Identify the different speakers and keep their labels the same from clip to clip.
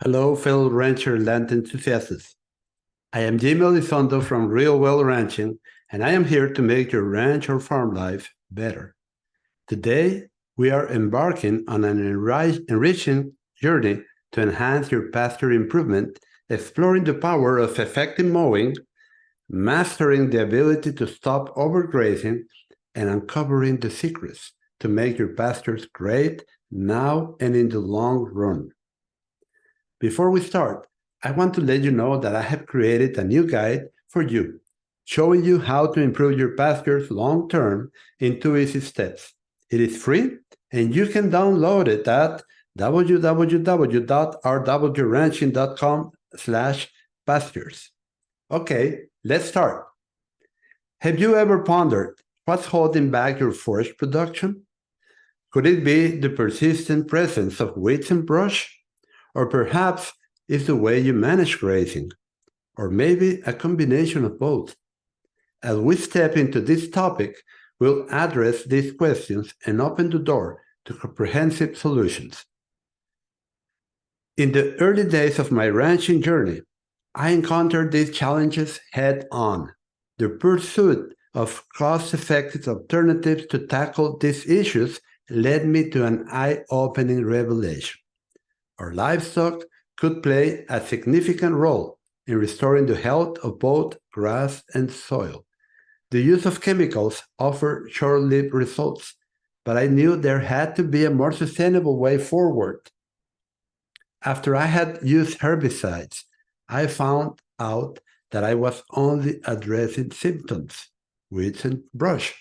Speaker 1: Hello, fellow rancher land enthusiasts. I am Jaime Elizondo from Real Well Ranching, and I am here to make your ranch or farm life better. Today, we are embarking on an enriching journey to enhance your pasture improvement, exploring the power of effective mowing, mastering the ability to stop overgrazing, and uncovering the secrets to make your pastures great now and in the long run. Before we start, I want to let you know that I have created a new guide for you, showing you how to improve your pastures long-term in 2 easy steps. It is free, and you can download it at www.rwranching.com/pastures. Okay, let's start. Have you ever pondered what's holding back your forage production? Could it be the persistent presence of weeds and brush? Or perhaps it's the way you manage grazing, or maybe a combination of both. As we step into this topic, we'll address these questions and open the door to comprehensive solutions. In the early days of my ranching journey, I encountered these challenges head-on. The pursuit of cost-effective alternatives to tackle these issues led me to an eye-opening revelation. Our livestock could play a significant role in restoring the health of both grass and soil. The use of chemicals offered short-lived results, but I knew there had to be a more sustainable way forward. After I had used herbicides, I found out that I was only addressing symptoms, weeds and brush,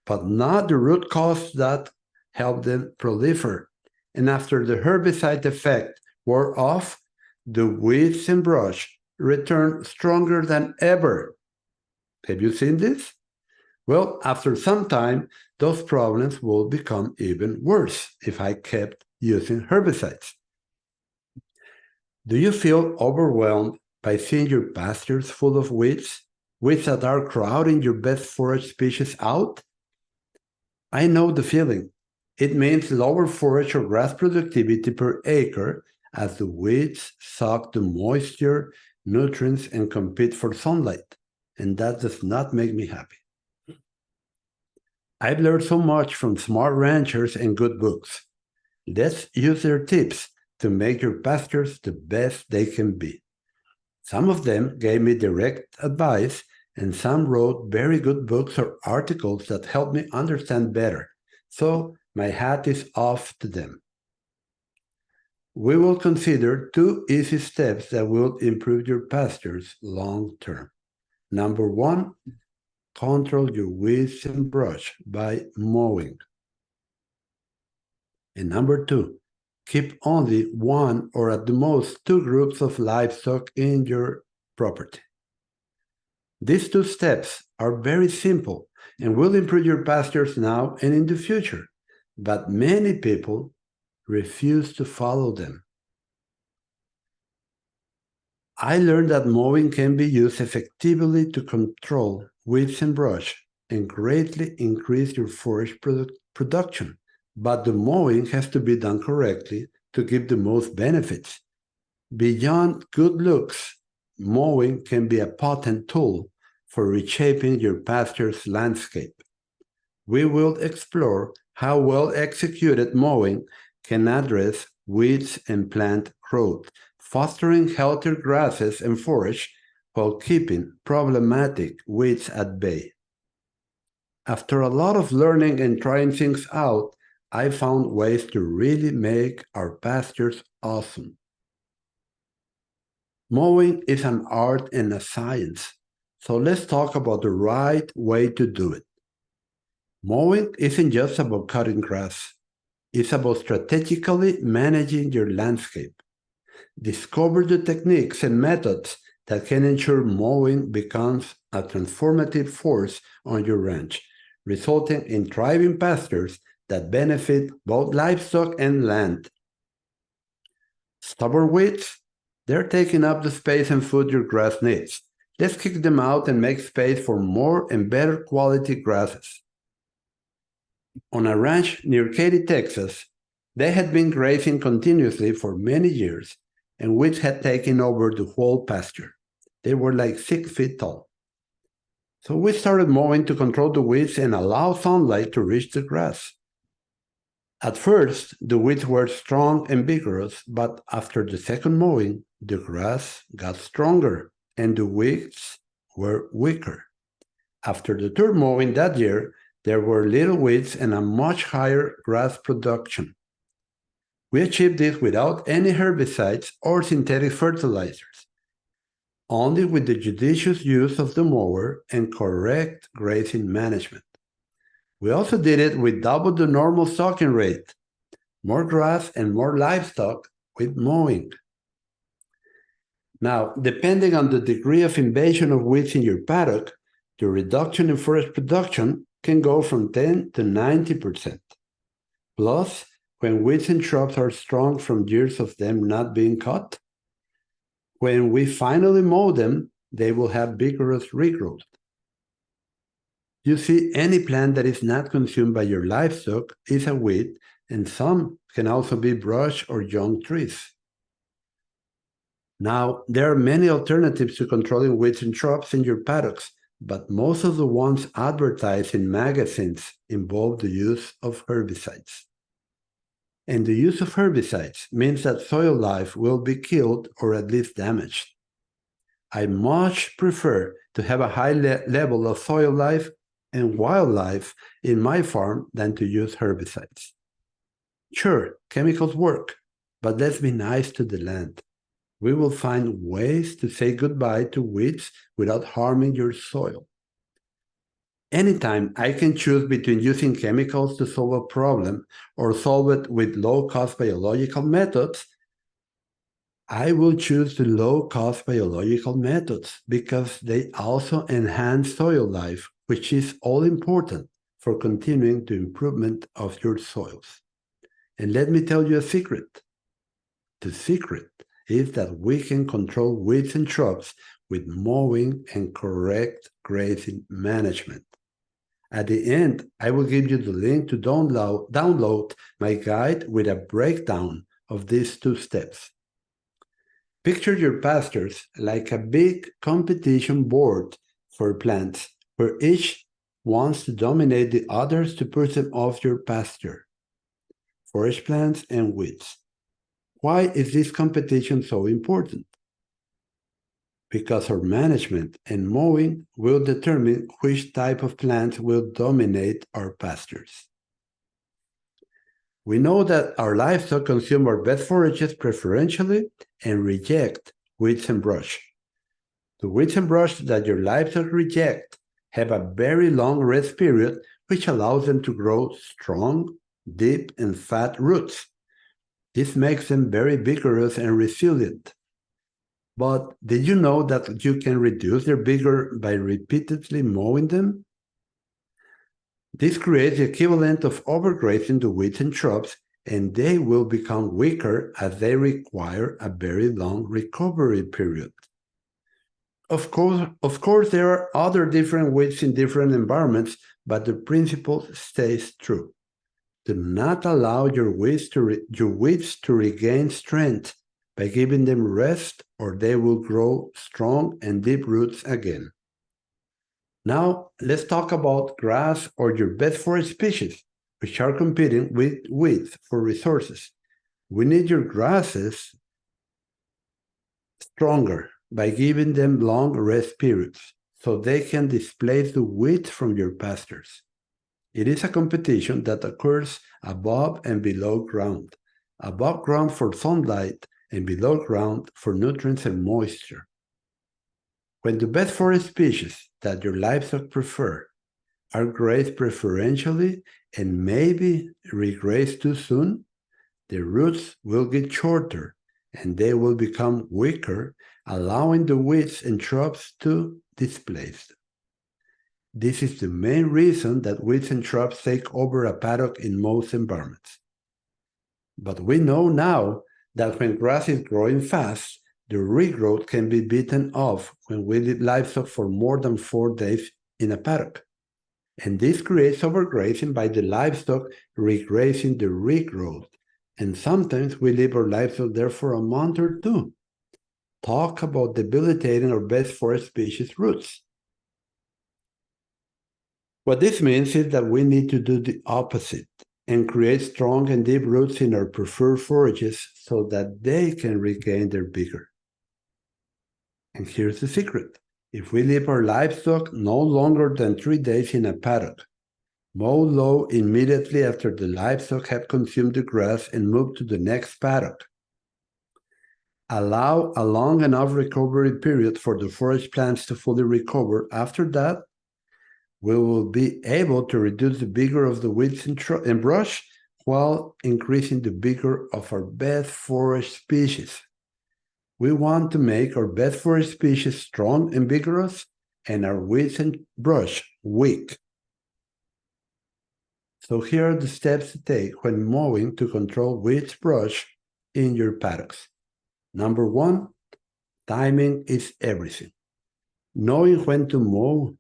Speaker 1: but not the root cause that helped them proliferate. And after the herbicide effect wore off, the weeds and brush returned stronger than ever. Have you seen this? Well, after some time, those problems will become even worse if I kept using herbicides. Do you feel overwhelmed by seeing your pastures full of weeds that are crowding your best forage species out? I know the feeling. It means lower forage or grass productivity per acre as the weeds suck the moisture, nutrients, and compete for sunlight. And that does not make me happy. I've learned so much from smart ranchers and good books. Let's use their tips to make your pastures the best they can be. Some of them gave me direct advice, and some wrote very good books or articles that helped me understand better. So my hat is off to them. We will consider 2 easy steps that will improve your pastures long term. Number 1, control your weeds and brush by mowing. And number 2, keep only 1 or at the most 2 groups of livestock in your property. These 2 steps are very simple and will improve your pastures now and in the future. But many people refuse to follow them. I learned that mowing can be used effectively to control weeds and brush and greatly increase your forage production. But the mowing has to be done correctly to give the most benefits. Beyond good looks, mowing can be a potent tool for reshaping your pasture's landscape. We will explore how well-executed mowing can address weeds and plant growth, fostering healthier grasses and forage while keeping problematic weeds at bay. After a lot of learning and trying things out, I found ways to really make our pastures awesome. Mowing is an art and a science, so let's talk about the right way to do it. Mowing isn't just about cutting grass. It's about strategically managing your landscape. Discover the techniques and methods that can ensure mowing becomes a transformative force on your ranch, resulting in thriving pastures that benefit both livestock and land. Stubborn weeds? They're taking up the space and food your grass needs. Let's kick them out and make space for more and better quality grasses. On a ranch near Katy, Texas, they had been grazing continuously for many years, and weeds had taken over the whole pasture. They were like 6 feet tall. So we started mowing to control the weeds and allow sunlight to reach the grass. At first, the weeds were strong and vigorous, but after the second mowing, the grass got stronger and the weeds were weaker. After the third mowing that year, there were little weeds and a much higher grass production. We achieved this without any herbicides or synthetic fertilizers, only with the judicious use of the mower and correct grazing management. We also did it with double the normal stocking rate, more grass and more livestock with mowing. Now, depending on the degree of invasion of weeds in your paddock, the reduction in forest production can go from 10 to 90%. Plus, when weeds and shrubs are strong from years of them not being cut, when we finally mow them, they will have vigorous regrowth. You see, any plant that is not consumed by your livestock is a weed, and some can also be brush or young trees. Now, there are many alternatives to controlling weeds and shrubs in your paddocks, but most of the ones advertised in magazines involve the use of herbicides. And the use of herbicides means that soil life will be killed or at least damaged. I much prefer to have a high level of soil life and wildlife in my farm than to use herbicides. Sure, chemicals work, but let's be nice to the land. We will find ways to say goodbye to weeds without harming your soil. Anytime I can choose between using chemicals to solve a problem or solve it with low-cost biological methods, I will choose the low-cost biological methods because they also enhance soil life, which is all important for continuing the improvement of your soils. And let me tell you a secret. The secret is that we can control weeds and shrubs with mowing and correct grazing management. At the end, I will give you the link to download my guide with a breakdown of these 2 steps. Picture your pastures like a big competition board for plants, where each wants to dominate the others to push them off your pasture. Forage plants and weeds. Why is this competition so important? Because our management and mowing will determine which type of plants will dominate our pastures. We know that our livestock consume our best forages preferentially and reject weeds and brush. The weeds and brush that your livestock reject have a very long rest period, which allows them to grow strong, deep, and fat roots. This makes them very vigorous and resilient. But did you know that you can reduce their vigor by repeatedly mowing them? This creates the equivalent of overgrazing the weeds and shrubs, and they will become weaker as they require a very long recovery period. Of course, there are other different weeds in different environments, but the principle stays true. Do not allow your weeds to regain strength by giving them rest, or they will grow strong and deep roots again. Now, let's talk about grass or your best forage species, which are competing with weeds for resources. We need your grasses stronger by giving them long rest periods so they can displace the weeds from your pastures. It is a competition that occurs above and below ground. Above ground for sunlight and below ground for nutrients and moisture. When the best forage species that your livestock prefer are grazed preferentially and maybe regrazed too soon, the roots will get shorter and they will become weaker, allowing the weeds and shrubs to displace them. This is the main reason that weeds and shrubs take over a paddock in most environments. But we know now that when grass is growing fast, the regrowth can be beaten off when we leave livestock for more than 4 days in a paddock. And this creates overgrazing by the livestock regrazing the regrowth, And sometimes we leave our livestock there for a month or two. Talk about debilitating our best forage species roots. What this means is that we need to do the opposite and create strong and deep roots in our preferred forages so that they can regain their vigor. And here's the secret. If we leave our livestock no longer than 3 days in a paddock, mow low immediately after the livestock have consumed the grass and move to the next paddock. Allow a long enough recovery period for the forage plants to fully recover. After that, we will be able to reduce the vigor of the weeds and brush while increasing the vigor of our best forage species. We want to make our best forage species strong and vigorous and our weeds and brush weak. So here are the steps to take when mowing to control weeds brush in your paddocks. Number 1, timing is everything. Knowing when to mow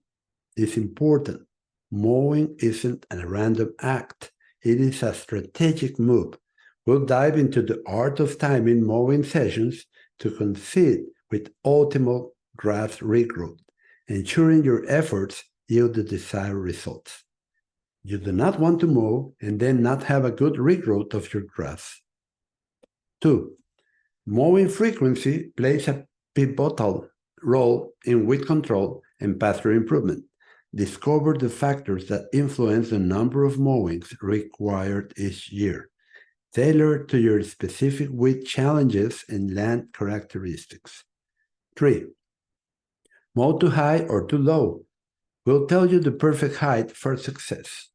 Speaker 1: is important. Mowing isn't a random act. It is a strategic move. We'll dive into the art of timing mowing sessions to concede with optimal grass regrowth, ensuring your efforts yield the desired results. You do not want to mow and then not have a good regrowth of your grass. 2. Mowing frequency plays a pivotal role in weed control and pasture improvement. Discover the factors that influence the number of mowings required each year, tailored to your specific weed challenges and land characteristics. 3. Mow too high or too low. We'll tell you the perfect height for success.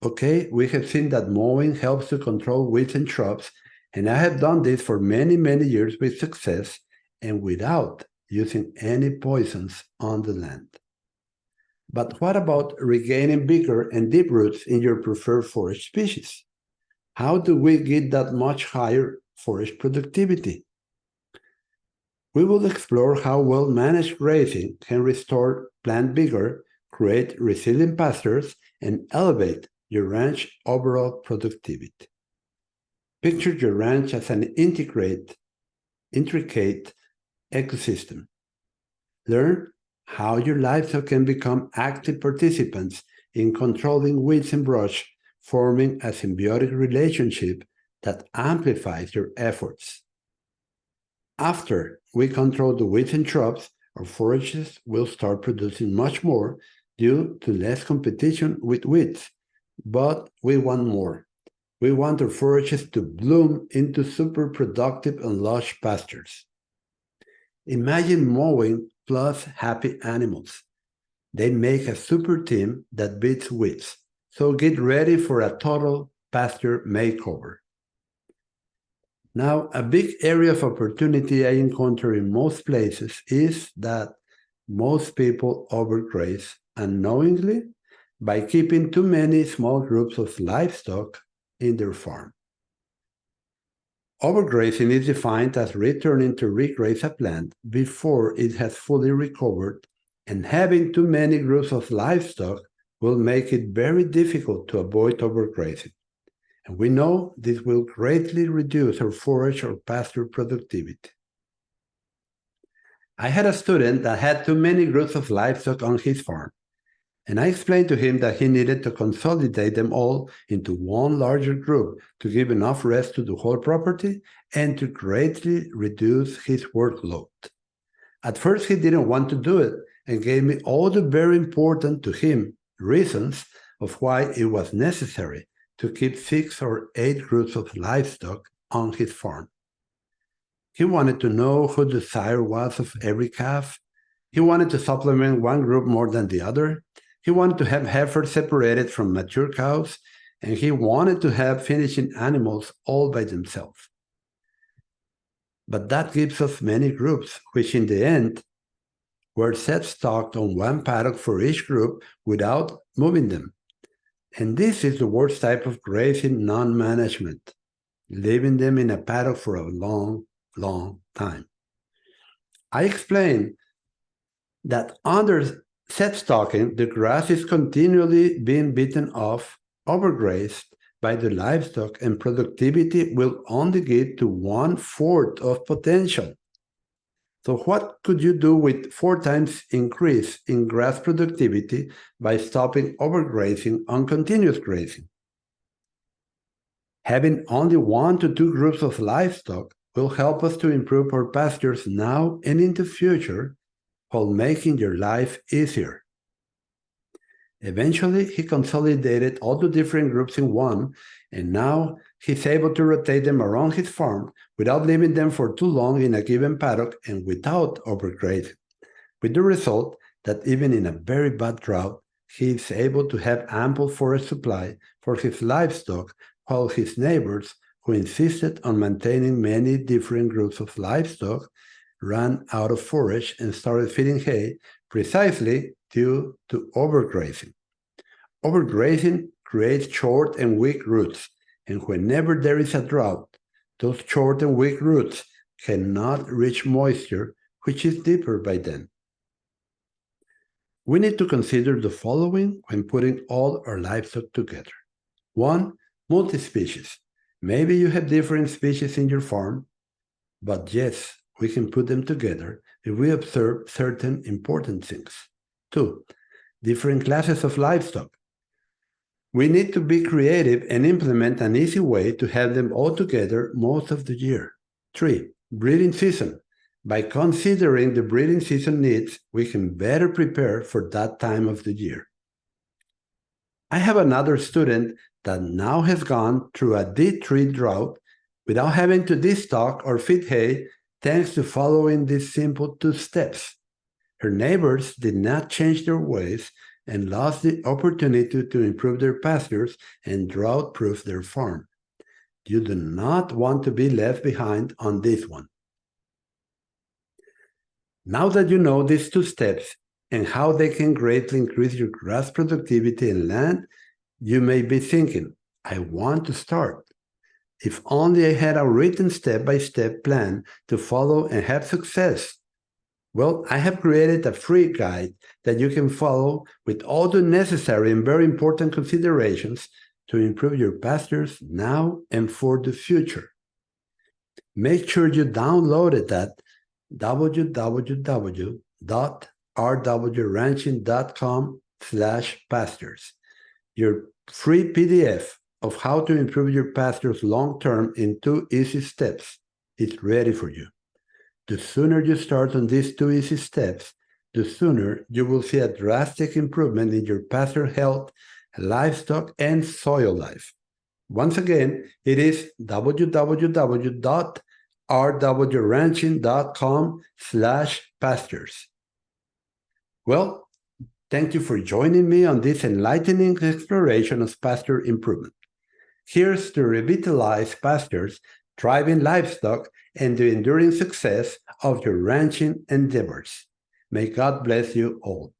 Speaker 1: Okay, we have seen that mowing helps to control weeds and shrubs, and I have done this for many, many years with success and without using any poisons on the land. But what about regaining vigor and deep roots in your preferred forage species? How do we get that much higher forage productivity? We will explore how well-managed grazing can restore plant vigor, create resilient pastures, and elevate your ranch overall productivity. Picture your ranch as an intricate ecosystem. Learn how your livestock can become active participants in controlling weeds and brush, forming a symbiotic relationship that amplifies your efforts. After we control the weeds and shrubs, our forages will start producing much more due to less competition with weeds. But we want more. We want our forages to bloom into super productive and lush pastures. Imagine mowing plus happy animals. They make a super team that beats weeds. So get ready for a total pasture makeover. Now, a big area of opportunity I encounter in most places is that most people overgraze unknowingly by keeping too many small groups of livestock in their farm. Overgrazing is defined as returning to regraze a plant before it has fully recovered, and having too many groups of livestock will make it very difficult to avoid overgrazing. And we know this will greatly reduce our forage or pasture productivity. I had a student that had too many groups of livestock on his farm, and I explained to him that he needed to consolidate them all into one larger group to give enough rest to the whole property and to greatly reduce his workload. At first, he didn't want to do it and gave me all the very important to him reasons of why it was necessary to keep 6 or 8 groups of livestock on his farm. He wanted to know who the sire was of every calf. He wanted to supplement one group more than the other. He wanted to have heifers separated from mature cows, and he wanted to have finishing animals all by themselves. But that gives us many groups, which in the end were set stocked on one paddock for each group without moving them. And this is the worst type of grazing non-management, leaving them in a paddock for a long, long time. I explained that under set stocking, the grass is continually being beaten off, overgrazed, by the livestock, and productivity will only get to 1/4 of potential. So what could you do with 4 times increase in grass productivity by stopping overgrazing on continuous grazing? Having only 1 to 2 groups of livestock will help us to improve our pastures now and in the future while making your life easier. Eventually, he consolidated all the different groups in one, and now he's able to rotate them around his farm without leaving them for too long in a given paddock and without overgrazing, with the result that even in a very bad drought, he is able to have ample forage supply for his livestock, while his neighbors, who insisted on maintaining many different groups of livestock, ran out of forage and started feeding hay precisely due to overgrazing. Overgrazing creates short and weak roots, and whenever there is a drought, those short and weak roots cannot reach moisture, which is deeper by then. We need to consider the following when putting all our livestock together. 1. Multi-species. Maybe you have different species in your farm, but yes, we can put them together if we observe certain important things. 2. Different classes of livestock. We need to be creative and implement an easy way to have them all together most of the year. 3. Breeding season. By considering the breeding season needs, we can better prepare for that time of the year. I have another student that now has gone through a D3 drought without having to destock or feed hay, thanks to following these simple 2 steps. Her neighbors did not change their ways and lost the opportunity to improve their pastures and drought-proof their farm. You do not want to be left behind on this one. Now that you know these 2 steps and how they can greatly increase your grass productivity and land, you may be thinking, I want to start. If only I had a written step-by-step plan to follow and have success. Well, I have created a free guide that you can follow with all the necessary and very important considerations to improve your pastures now and for the future. Make sure you download it at www.rwranching.com/pastures. Your free PDF of how to improve your pastures long-term in 2 easy steps is ready for you. The sooner you start on these 2 easy steps, the sooner you will see a drastic improvement in your pasture health, livestock, and soil life. Once again, it is www.rwranching.com/pastures. Well, thank you for joining me on this enlightening exploration of pasture improvement. Here's to revitalize pastures, thriving livestock, and the enduring success of your ranching endeavors. May God bless you all.